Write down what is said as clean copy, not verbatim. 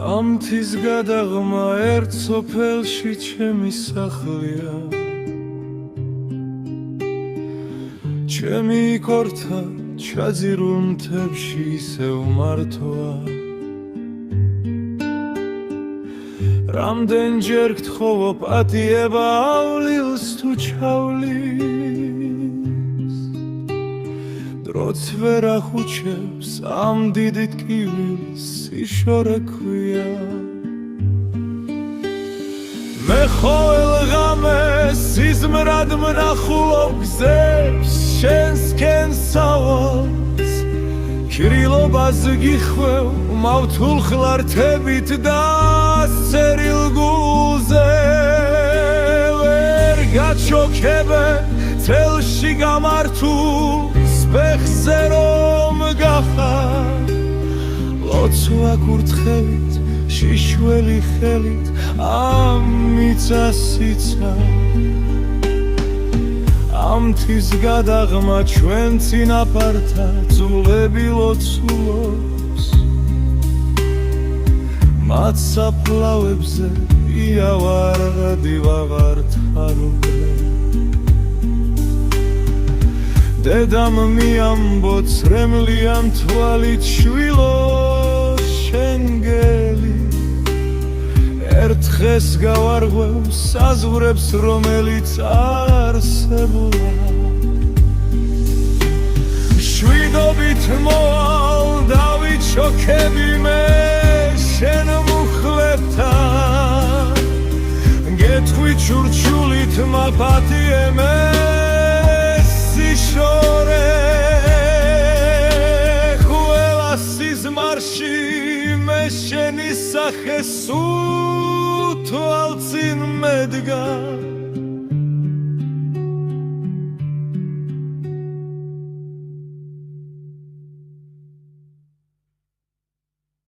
ამთის გადაღმა ერთ სოფელში ჩემი სახლია ჩემი იქორთა ჩაძირულ მთებში ისევ მართოა რამდენჯერ გთხოვო პატიება ავლილს თუ ჩავლის დროც ვერ ახუჩებს ამ დიდ ტკივილს სიშორე ქვია მე ყოველ ღამეს სიზმრად მნახულობ გზებს შენსკენ სავალს ქრილობას გიხვევ მავთულ ხლართებით და სერილ გულზე ვერ გაჩოქებე წელში გამართულ სპეხზე რომ გახარ ლოცვა კურთხევით შიშველი ხელით ამიცასიცა ამთის გადაღმა ჩვენ წინაპართა ძულები ლოცულობს მათ საფლავებზე იავარდი ვაღარ თარობე დედამ მიამბო ცრემლიან თვალით შვილო შენგელი ერთ დღეს გავარღვევ საზღვრებს რომელიც არსებულა შვიდობით მოვალ დავიჩოქები მე შენ მუხლებთან გეთხვი ჩურჩულით მაპატიე მე სიშორე ყველა სიზმარში მე შენი სახე სულ თვალწინ მედგარ